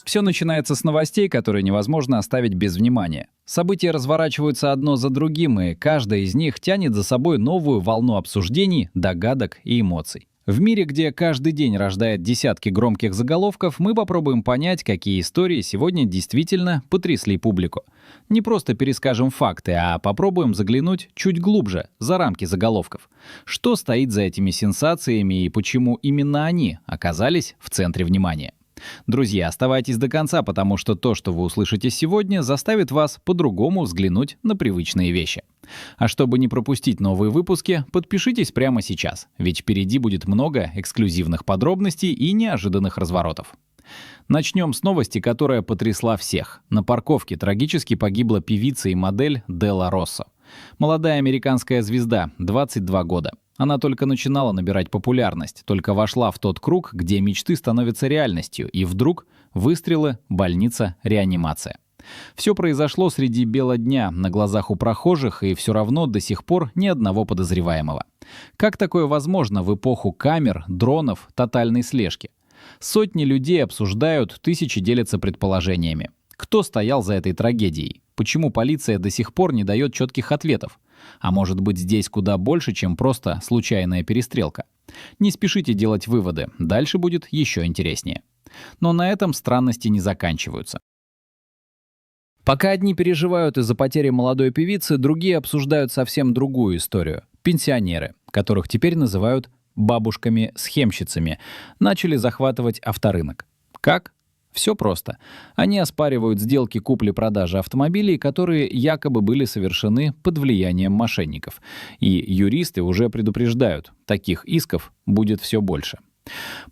Все начинается с новостей, которые невозможно оставить без внимания. События разворачиваются одно за другим, и каждая из них тянет за собой новую волну обсуждений, догадок и эмоций. В мире, где каждый день рождает десятки громких заголовков, мы попробуем понять, какие истории сегодня действительно потрясли публику. Не просто перескажем факты, а попробуем заглянуть чуть глубже, за рамки заголовков. Что стоит за этими сенсациями и почему именно они оказались в центре внимания. Друзья, оставайтесь до конца, потому что то, что вы услышите сегодня, заставит вас по-другому взглянуть на привычные вещи. А чтобы не пропустить новые выпуски, подпишитесь прямо сейчас, ведь впереди будет много эксклюзивных подробностей и неожиданных разворотов. Начнем с новости, которая потрясла всех. На парковке трагически погибла певица и модель Делла Россо. Молодая американская звезда, 22 года. Она только начинала набирать популярность, только вошла в тот круг, где мечты становятся реальностью, и вдруг выстрелы, больница, реанимация. Все произошло среди бела дня, на глазах у прохожих, и все равно до сих пор ни одного подозреваемого. Как такое возможно в эпоху камер, дронов, тотальной слежки? Сотни людей обсуждают, тысячи делятся предположениями. Кто стоял за этой трагедией? Почему полиция до сих пор не дает четких ответов? А может быть, здесь куда больше, чем просто случайная перестрелка? Не спешите делать выводы, дальше будет еще интереснее. Но на этом странности не заканчиваются. Пока одни переживают из-за потери молодой певицы, другие обсуждают совсем другую историю. Пенсионеры, которых теперь называют бабушками-схемщицами, начали захватывать авторынок. Как? Все просто. Они оспаривают сделки купли-продажи автомобилей, которые якобы были совершены под влиянием мошенников. И юристы уже предупреждают, таких исков будет все больше.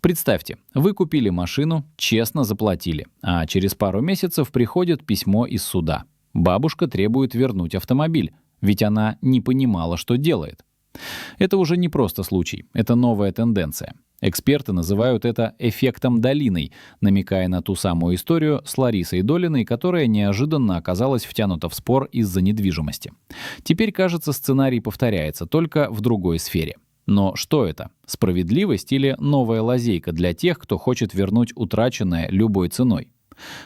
Представьте, вы купили машину, честно заплатили, а через пару месяцев приходит письмо из суда. Бабушка требует вернуть автомобиль, ведь она не понимала, что делает. Это уже не просто случай, это новая тенденция. Эксперты называют это эффектом Долиной, намекая на ту самую историю с Ларисой Долиной, которая неожиданно оказалась втянута в спор из-за недвижимости. Теперь, кажется, сценарий повторяется, только в другой сфере. Но что это? Справедливость или новая лазейка для тех, кто хочет вернуть утраченное любой ценой?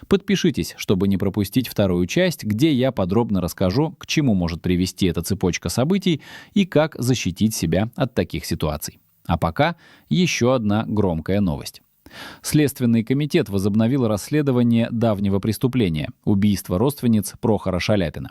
Подпишитесь, чтобы не пропустить вторую часть, где я подробно расскажу, к чему может привести эта цепочка событий и как защитить себя от таких ситуаций. А пока еще одна громкая новость. Следственный комитет возобновил расследование давнего преступления – убийства родственниц Прохора Шаляпина.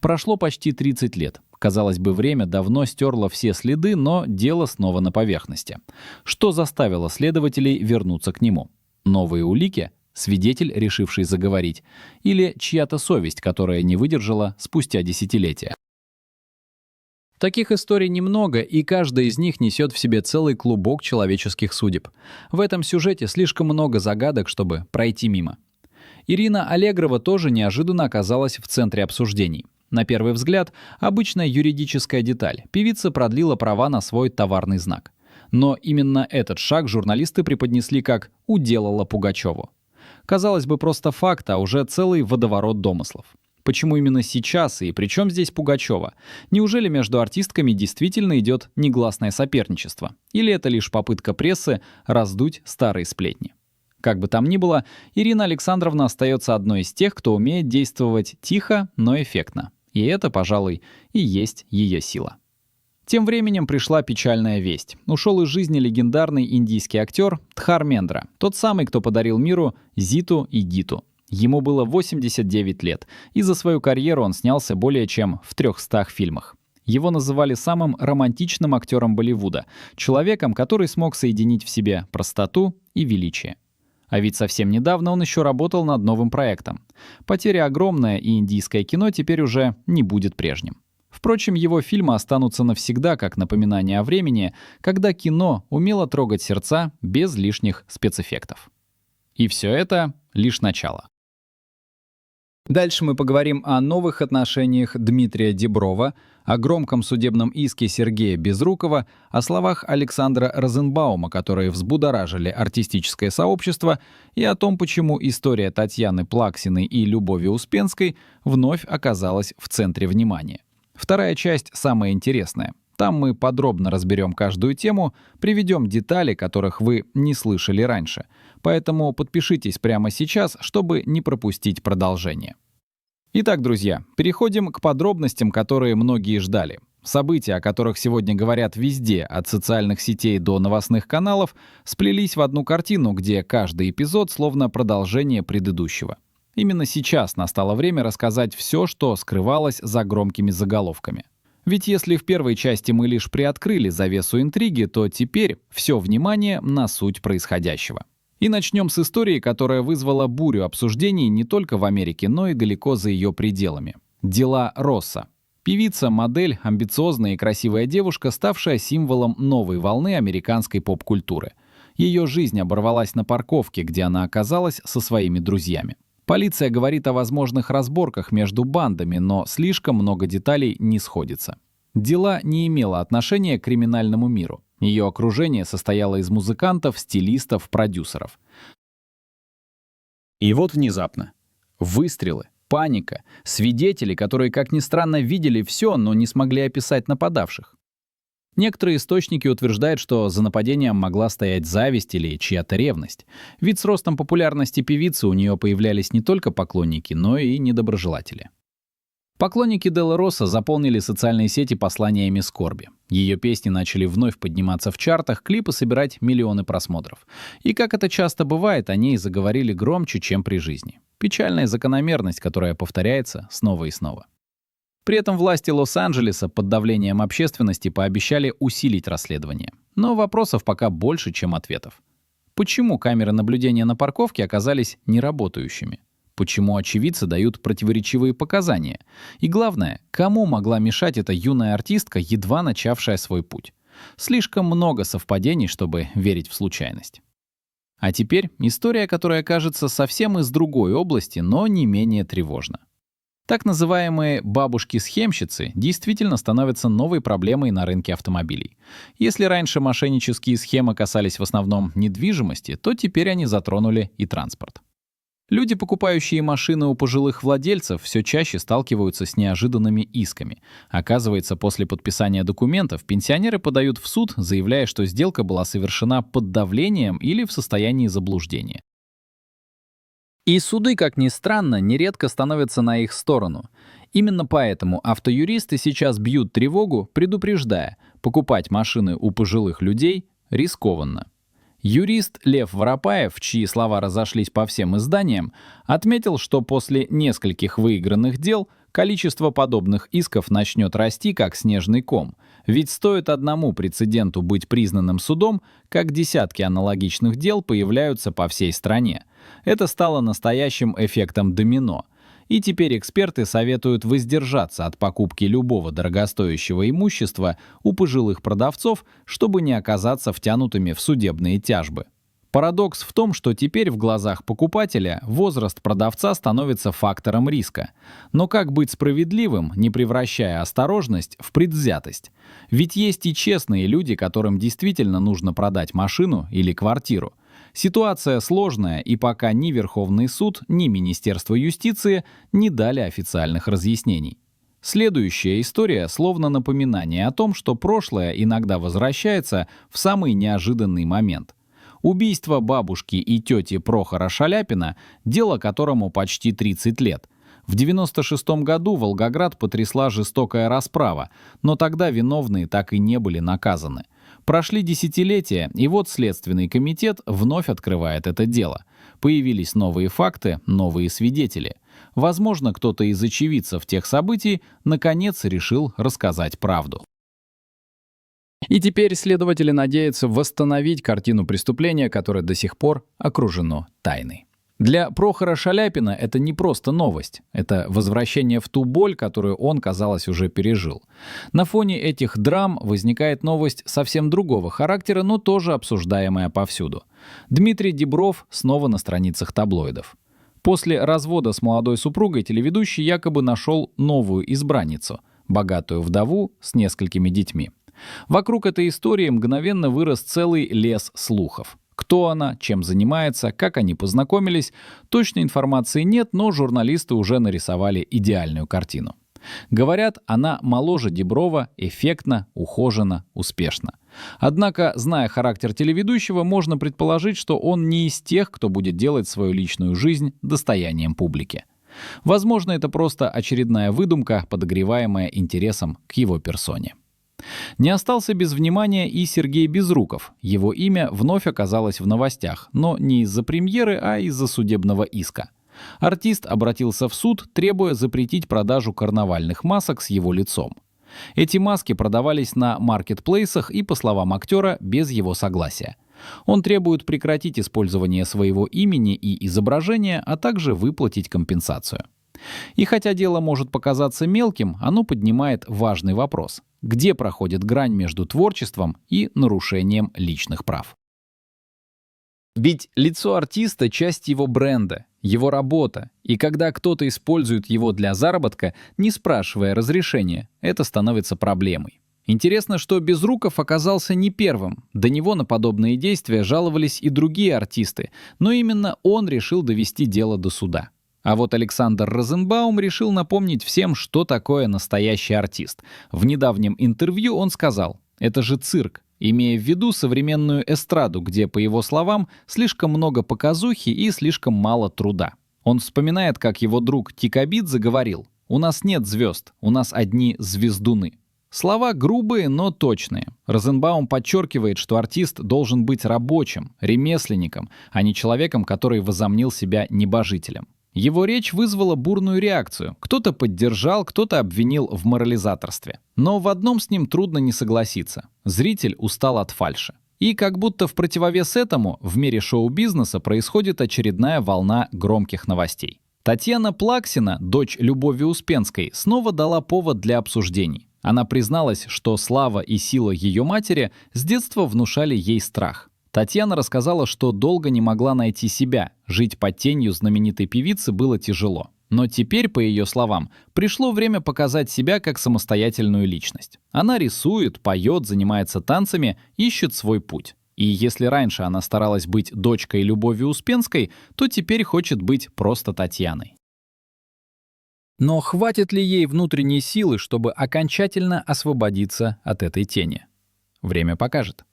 Прошло почти 30 лет. Казалось бы, время давно стерло все следы, но дело снова на поверхности. Что заставило следователей вернуться к нему? Новые улики? Свидетель, решивший заговорить? Или чья-то совесть, которая не выдержала спустя десятилетия? Таких историй немного, и каждая из них несет в себе целый клубок человеческих судеб. В этом сюжете слишком много загадок, чтобы пройти мимо. Ирина Аллегрова тоже неожиданно оказалась в центре обсуждений. На первый взгляд, обычная юридическая деталь. Певица продлила права на свой товарный знак. Но именно этот шаг журналисты преподнесли как «уделала Пугачеву». Казалось бы, просто факт, а уже целый водоворот домыслов. Почему именно сейчас и при чем здесь Пугачева? Неужели между артистками действительно идет негласное соперничество? Или это лишь попытка прессы раздуть старые сплетни? Как бы там ни было, Ирина Александровна остается одной из тех, кто умеет действовать тихо, но эффектно. И это, пожалуй, и есть ее сила. Тем временем пришла печальная весть. Ушел из жизни легендарный индийский актер Дхармендра, тот самый, кто подарил миру Зиту и Гиту. Ему было 89 лет, и за свою карьеру он снялся более чем в 300 фильмах. Его называли самым романтичным актером Болливуда, человеком, который смог соединить в себе простоту и величие. А ведь совсем недавно он еще работал над новым проектом. Потеря огромная, и индийское кино теперь уже не будет прежним. Впрочем, его фильмы останутся навсегда как напоминание о времени, когда кино умело трогать сердца без лишних спецэффектов. И все это лишь начало. Дальше мы поговорим о новых отношениях Дмитрия Диброва, о громком судебном иске Сергея Безрукова, о словах Александра Розенбаума, которые взбудоражили артистическое сообщество, и о том, почему история Татьяны Плаксиной и Любови Успенской вновь оказалась в центре внимания. Вторая часть самая интересная. Там мы подробно разберем каждую тему, приведем детали, которых вы не слышали раньше. Поэтому подпишитесь прямо сейчас, чтобы не пропустить продолжение. Итак, друзья, переходим к подробностям, которые многие ждали. События, о которых сегодня говорят везде, от социальных сетей до новостных каналов, сплелись в одну картину, где каждый эпизод словно продолжение предыдущего. Именно сейчас настало время рассказать все, что скрывалось за громкими заголовками. Ведь если в первой части мы лишь приоткрыли завесу интриги, то теперь все внимание на суть происходящего. И начнем с истории, которая вызвала бурю обсуждений не только в Америке, но и далеко за ее пределами. Дела Росса. Певица, модель, амбициозная и красивая девушка, ставшая символом новой волны американской поп-культуры. Ее жизнь оборвалась на парковке, где она оказалась со своими друзьями. Полиция говорит о возможных разборках между бандами, но слишком много деталей не сходится. Дело не имело отношения к криминальному миру. Ее окружение состояло из музыкантов, стилистов, продюсеров. И вот внезапно. Выстрелы, паника, свидетели, которые, как ни странно, видели все, но не смогли описать нападавших. Некоторые источники утверждают, что за нападением могла стоять зависть или чья-то ревность. Ведь с ростом популярности певицы у нее появлялись не только поклонники, но и недоброжелатели. Поклонники Делла Росса заполнили социальные сети посланиями скорби. Ее песни начали вновь подниматься в чартах, клипы собирать миллионы просмотров. И, как это часто бывает, о ней заговорили громче, чем при жизни. Печальная закономерность, которая повторяется снова и снова. При этом власти Лос-Анджелеса под давлением общественности пообещали усилить расследование. Но вопросов пока больше, чем ответов. Почему камеры наблюдения на парковке оказались неработающими? Почему очевидцы дают противоречивые показания? И главное, кому могла мешать эта юная артистка, едва начавшая свой путь? Слишком много совпадений, чтобы верить в случайность. А теперь история, которая кажется совсем из другой области, но не менее тревожна. Так называемые бабушки-схемщицы действительно становятся новой проблемой на рынке автомобилей. Если раньше мошеннические схемы касались в основном недвижимости, то теперь они затронули и транспорт. Люди, покупающие машины у пожилых владельцев, все чаще сталкиваются с неожиданными исками. Оказывается, после подписания документов пенсионеры подают в суд, заявляя, что сделка была совершена под давлением или в состоянии заблуждения. И суды, как ни странно, нередко становятся на их сторону. Именно поэтому автоюристы сейчас бьют тревогу, предупреждая, покупать машины у пожилых людей рискованно. Юрист Лев Воропаев, чьи слова разошлись по всем изданиям, отметил, что после нескольких выигранных дел количество подобных исков начнет расти как снежный ком. Ведь стоит одному прецеденту быть признанным судом, как десятки аналогичных дел появляются по всей стране. Это стало настоящим эффектом домино. И теперь эксперты советуют воздержаться от покупки любого дорогостоящего имущества у пожилых продавцов, чтобы не оказаться втянутыми в судебные тяжбы. Парадокс в том, что теперь в глазах покупателя возраст продавца становится фактором риска. Но как быть справедливым, не превращая осторожность в предвзятость? Ведь есть и честные люди, которым действительно нужно продать машину или квартиру. Ситуация сложная, и пока ни Верховный суд, ни Министерство юстиции не дали официальных разъяснений. Следующая история словно напоминание о том, что прошлое иногда возвращается в самый неожиданный момент. Убийство бабушки и тети Прохора Шаляпина, дело которому почти 30 лет. В 1996 году Волгоград потрясла жестокая расправа, но тогда виновные так и не были наказаны. Прошли десятилетия, и вот Следственный комитет вновь открывает это дело. Появились новые факты, новые свидетели. Возможно, кто-то из очевидцев тех событий наконец решил рассказать правду. И теперь следователи надеются восстановить картину преступления, которое до сих пор окружено тайной. Для Прохора Шаляпина это не просто новость. Это возвращение в ту боль, которую он, казалось, уже пережил. На фоне этих драм возникает новость совсем другого характера, но тоже обсуждаемая повсюду. Дмитрий Дибров снова на страницах таблоидов. После развода с молодой супругой телеведущий якобы нашел новую избранницу – богатую вдову с несколькими детьми. Вокруг этой истории мгновенно вырос целый лес слухов. Кто она, чем занимается, как они познакомились, точной информации нет, но журналисты уже нарисовали идеальную картину. Говорят, она моложе Диброва, эффектна, ухожена, успешна. Однако, зная характер телеведущего, можно предположить, что он не из тех, кто будет делать свою личную жизнь достоянием публики. Возможно, это просто очередная выдумка, подогреваемая интересом к его персоне. Не остался без внимания и Сергей Безруков. Его имя вновь оказалось в новостях, но не из-за премьеры, а из-за судебного иска. Артист обратился в суд, требуя запретить продажу карнавальных масок с его лицом. Эти маски продавались на маркетплейсах и, по словам актера, без его согласия. Он требует прекратить использование своего имени и изображения, а также выплатить компенсацию. И хотя дело может показаться мелким, оно поднимает важный вопрос: где проходит грань между творчеством и нарушением личных прав? Ведь лицо артиста — часть его бренда, его работа, и когда кто-то использует его для заработка, не спрашивая разрешения, это становится проблемой. Интересно, что Безруков оказался не первым. До него на подобные действия жаловались и другие артисты, но именно он решил довести дело до суда. А вот Александр Розенбаум решил напомнить всем, что такое настоящий артист. В недавнем интервью он сказал: «Это же цирк», имея в виду современную эстраду, где, по его словам, слишком много показухи и слишком мало труда. Он вспоминает, как его друг Тикабидзе говорил: «У нас нет звезд, у нас одни звездуны». Слова грубые, но точные. Розенбаум подчеркивает, что артист должен быть рабочим, ремесленником, а не человеком, который возомнил себя небожителем. Его речь вызвала бурную реакцию. Кто-то поддержал, кто-то обвинил в морализаторстве. Но в одном с ним трудно не согласиться. Зритель устал от фальши. И как будто в противовес этому в мире шоу-бизнеса происходит очередная волна громких новостей. Татьяна Плаксина, дочь Любови Успенской, снова дала повод для обсуждений. Она призналась, что слава и сила ее матери с детства внушали ей страх. Татьяна рассказала, что долго не могла найти себя, жить под тенью знаменитой певицы было тяжело. Но теперь, по ее словам, пришло время показать себя как самостоятельную личность. Она рисует, поет, занимается танцами, ищет свой путь. И если раньше она старалась быть дочкой Любови Успенской, то теперь хочет быть просто Татьяной. Но хватит ли ей внутренней силы, чтобы окончательно освободиться от этой тени? Время покажет.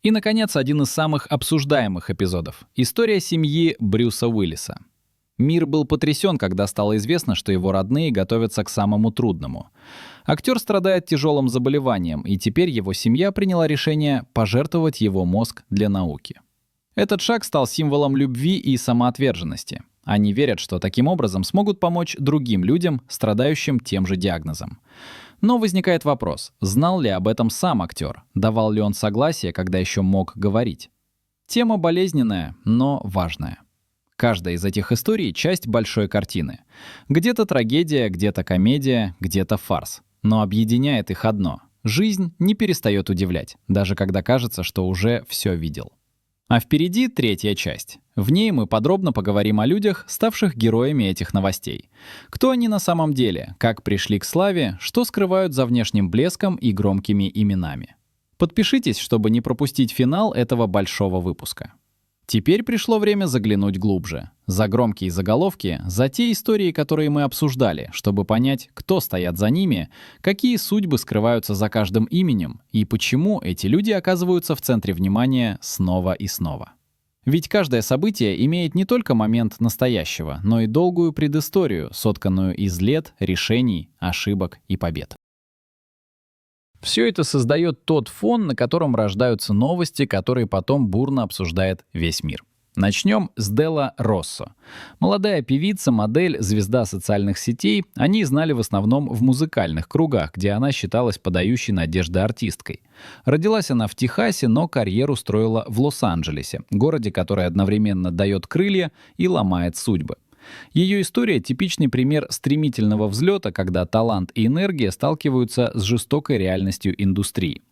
И, наконец, один из самых обсуждаемых эпизодов — история семьи Брюса Уиллиса. Мир был потрясен, когда стало известно, что его родные готовятся к самому трудному. Актер страдает тяжелым заболеванием, и теперь его семья приняла решение пожертвовать его мозг для науки. Этот шаг стал символом любви и самоотверженности. Они верят, что таким образом смогут помочь другим людям, страдающим тем же диагнозом. Но возникает вопрос: знал ли об этом сам актер? Давал ли он согласие, когда еще мог говорить? Тема болезненная, но важная. Каждая из этих историй — часть большой картины. Где-то трагедия, где-то комедия, где-то фарс. Но объединяет их одно — жизнь не перестает удивлять, даже когда кажется, что уже все видел. А впереди третья часть. В ней мы подробно поговорим о людях, ставших героями этих новостей. Кто они на самом деле, как пришли к славе, что скрывают за внешним блеском и громкими именами. Подпишитесь, чтобы не пропустить финал этого большого выпуска. Теперь пришло время заглянуть глубже. За громкие заголовки, за те истории, которые мы обсуждали, чтобы понять, кто стоят за ними, какие судьбы скрываются за каждым именем и почему эти люди оказываются в центре внимания снова и снова. Ведь каждое событие имеет не только момент настоящего, но и долгую предысторию, сотканную из лет, решений, ошибок и побед. Все это создает тот фон, на котором рождаются новости, которые потом бурно обсуждает весь мир. Начнем с Делла Россо. Молодая певица, модель, звезда социальных сетей. Они знали в основном в музыкальных кругах, где она считалась подающей надежды артисткой. Родилась она в Техасе, но карьеру строила в Лос-Анджелесе, городе, который одновременно дает крылья и ломает судьбы. Ее история — типичный пример стремительного взлета, когда талант и энергия сталкиваются с жестокой реальностью индустрии.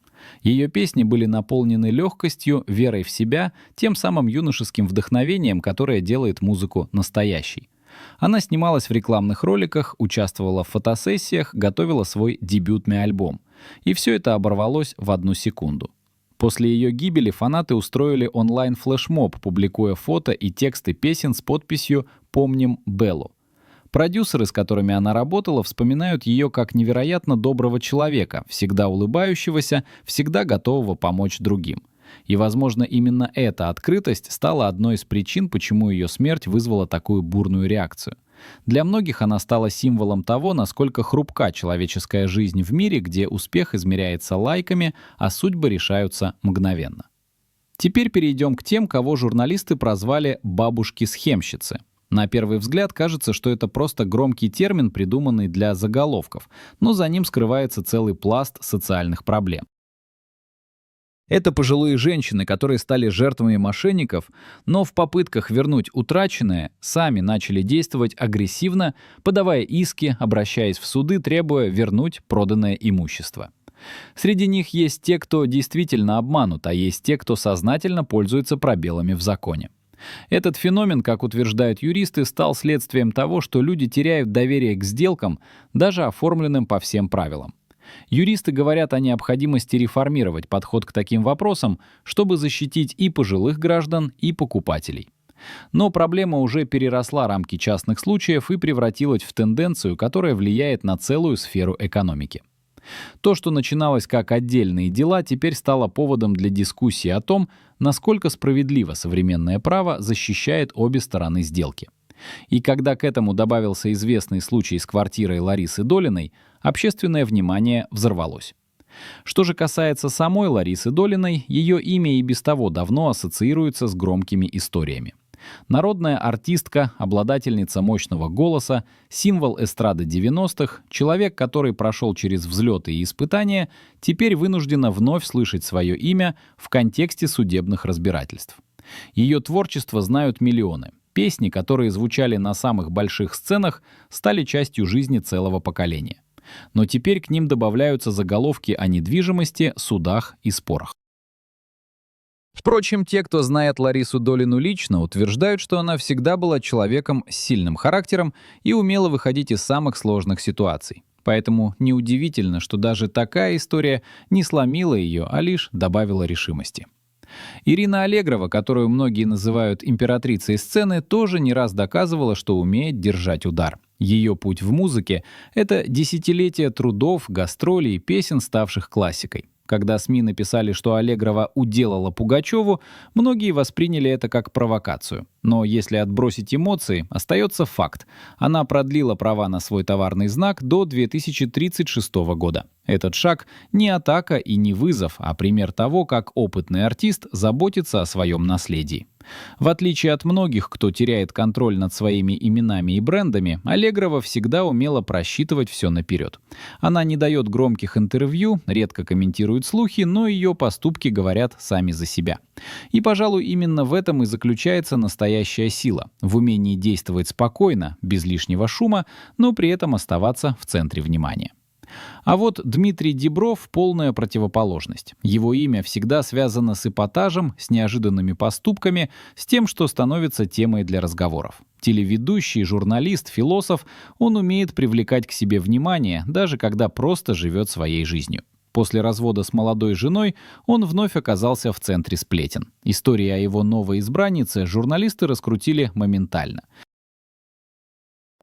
Ее песни были наполнены легкостью, верой в себя, тем самым юношеским вдохновением, которое делает музыку настоящей. Она снималась в рекламных роликах, участвовала в фотосессиях, готовила свой дебютный альбом. И все это оборвалось в одну секунду. После ее гибели фанаты устроили онлайн-флешмоб, публикуя фото и тексты песен с подписью «Помним Беллу». Продюсеры, с которыми она работала, вспоминают ее как невероятно доброго человека, всегда улыбающегося, всегда готового помочь другим. И, возможно, именно эта открытость стала одной из причин, почему ее смерть вызвала такую бурную реакцию. Для многих она стала символом того, насколько хрупка человеческая жизнь в мире, где успех измеряется лайками, а судьбы решаются мгновенно. Теперь перейдем к тем, кого журналисты прозвали «бабушки-схемщицы». На первый взгляд кажется, что это просто громкий термин, придуманный для заголовков, но за ним скрывается целый пласт социальных проблем. Это пожилые женщины, которые стали жертвами мошенников, но в попытках вернуть утраченное сами начали действовать агрессивно, подавая иски, обращаясь в суды, требуя вернуть проданное имущество. Среди них есть те, кто действительно обманут, а есть те, кто сознательно пользуется пробелами в законе. Этот феномен, как утверждают юристы, стал следствием того, что люди теряют доверие к сделкам, даже оформленным по всем правилам. Юристы говорят о необходимости реформировать подход к таким вопросам, чтобы защитить и пожилых граждан, и покупателей. Но проблема уже переросла рамки частных случаев и превратилась в тенденцию, которая влияет на целую сферу экономики. То, что начиналось как отдельные дела, теперь стало поводом для дискуссии о том, насколько справедливо современное право защищает обе стороны сделки. И когда к этому добавился известный случай с квартирой Ларисы Долиной, общественное внимание взорвалось. Что же касается самой Ларисы Долиной, ее имя и без того давно ассоциируется с громкими историями. Народная артистка, обладательница мощного голоса, символ эстрады 90-х, человек, который прошел через взлеты и испытания, теперь вынуждена вновь слышать свое имя в контексте судебных разбирательств. Ее творчество знают миллионы. Песни, которые звучали на самых больших сценах, стали частью жизни целого поколения. Но теперь к ним добавляются заголовки о недвижимости, судах и спорах. Впрочем, те, кто знает Ларису Долину лично, утверждают, что она всегда была человеком с сильным характером и умела выходить из самых сложных ситуаций. Поэтому неудивительно, что даже такая история не сломила ее, а лишь добавила решимости. Ирина Аллегрова, которую многие называют императрицей сцены, тоже не раз доказывала, что умеет держать удар. Ее путь в музыке — это десятилетия трудов, гастролей и песен, ставших классикой. Когда СМИ написали, что Аллегрова уделала Пугачеву, многие восприняли это как провокацию. Но если отбросить эмоции, остается факт. Она продлила права на свой товарный знак до 2036 года. Этот шаг не атака и не вызов, а пример того, как опытный артист заботится о своем наследии. В отличие от многих, кто теряет контроль над своими именами и брендами, Аллегрова всегда умела просчитывать все наперед. Она не дает громких интервью, редко комментирует слухи, но ее поступки говорят сами за себя. И, пожалуй, именно в этом и заключается настоящая сила — в умении действовать спокойно, без лишнего шума, но при этом оставаться в центре внимания. А вот Дмитрий Дибров — полная противоположность. Его имя всегда связано с эпатажем, с неожиданными поступками, с тем, что становится темой для разговоров. Телеведущий, журналист, философ, он умеет привлекать к себе внимание, даже когда просто живет своей жизнью. После развода с молодой женой он вновь оказался в центре сплетен. Истории о его новой избраннице журналисты раскрутили моментально.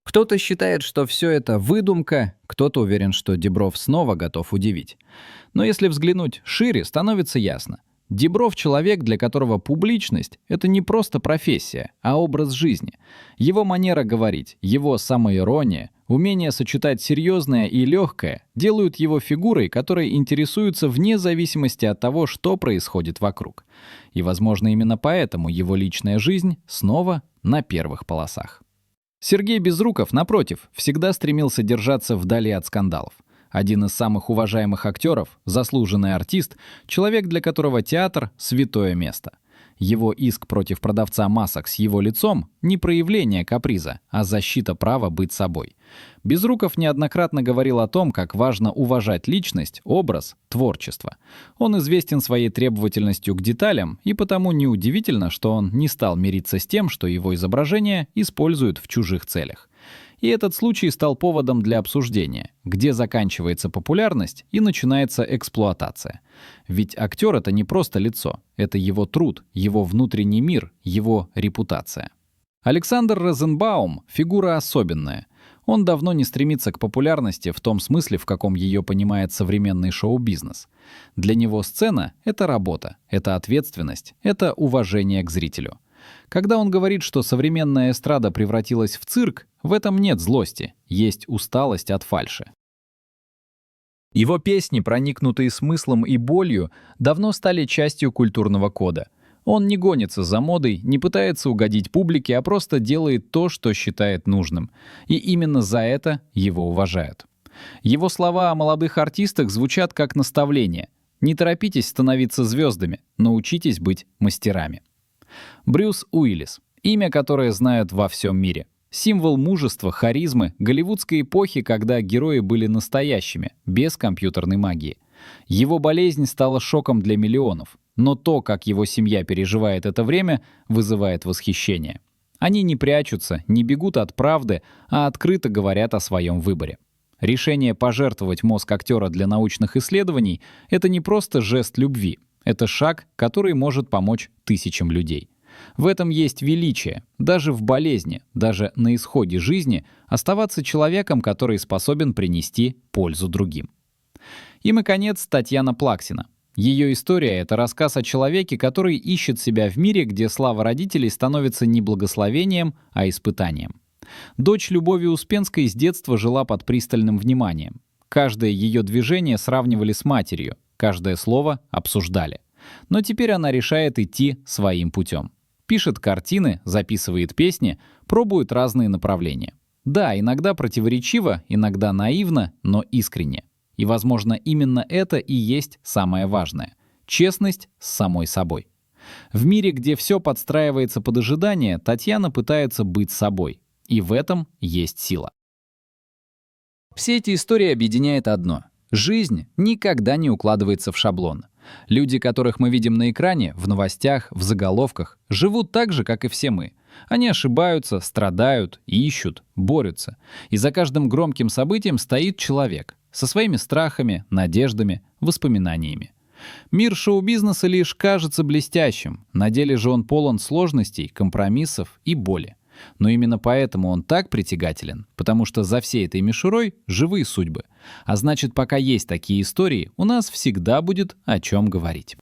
Кто-то считает, что все это выдумка, кто-то уверен, что Дибров снова готов удивить. Но если взглянуть шире, становится ясно. Дибров — человек, для которого публичность — это не просто профессия, а образ жизни. Его манера говорить, его самоирония, умение сочетать серьезное и легкое делают его фигурой, которой интересуются вне зависимости от того, что происходит вокруг. И, возможно, именно поэтому его личная жизнь снова на первых полосах. Сергей Безруков, напротив, всегда стремился держаться вдали от скандалов. Один из самых уважаемых актеров, заслуженный артист, человек, для которого театр — святое место. Его иск против продавца масок с его лицом — не проявление каприза, а защита права быть собой. Безруков неоднократно говорил о том, как важно уважать личность, образ, творчество. Он известен своей требовательностью к деталям, и потому неудивительно, что он не стал мириться с тем, что его изображение используют в чужих целях. И этот случай стал поводом для обсуждения, где заканчивается популярность и начинается эксплуатация. Ведь актер — это не просто лицо, это его труд, его внутренний мир, его репутация. Александр Розенбаум — фигура особенная. Он давно не стремится к популярности в том смысле, в каком ее понимает современный шоу-бизнес. Для него сцена — это работа, это ответственность, это уважение к зрителю. Когда он говорит, что современная эстрада превратилась в цирк, в этом нет злости, есть усталость от фальши. Его песни, проникнутые смыслом и болью, давно стали частью культурного кода. Он не гонится за модой, не пытается угодить публике, а просто делает то, что считает нужным. И именно за это его уважают. Его слова о молодых артистах звучат как наставление. Не торопитесь становиться звездами, научитесь быть мастерами. Брюс Уиллис. Имя, которое знают во всем мире. Символ мужества, харизмы, голливудской эпохи, когда герои были настоящими, без компьютерной магии. Его болезнь стала шоком для миллионов, но то, как его семья переживает это время, вызывает восхищение. Они не прячутся, не бегут от правды, а открыто говорят о своем выборе. Решение пожертвовать мозг актера для научных исследований — это не просто жест любви, это шаг, который может помочь тысячам людей. В этом есть величие, даже в болезни, даже на исходе жизни, оставаться человеком, который способен принести пользу другим. И, наконец, Татьяна Плаксина. Ее история — это рассказ о человеке, который ищет себя в мире, где слава родителей становится не благословением, а испытанием. Дочь Любови Успенской с детства жила под пристальным вниманием. Каждое ее движение сравнивали с матерью, каждое слово обсуждали. Но теперь она решает идти своим путем. Пишет картины, записывает песни, пробует разные направления. Да, иногда противоречиво, иногда наивно, но искренне. И, возможно, именно это и есть самое важное — честность с самой собой. В мире, где все подстраивается под ожидания, Татьяна пытается быть собой. И в этом есть сила. Все эти истории объединяет одно — жизнь никогда не укладывается в шаблон. Люди, которых мы видим на экране, в новостях, в заголовках, живут так же, как и все мы. Они ошибаются, страдают, ищут, борются. И за каждым громким событием стоит человек со своими страхами, надеждами, воспоминаниями. Мир шоу-бизнеса лишь кажется блестящим, на деле же он полон сложностей, компромиссов и боли. Но именно поэтому он так притягателен, потому что за всей этой мишурой живые судьбы. А значит, пока есть такие истории, у нас всегда будет о чем говорить.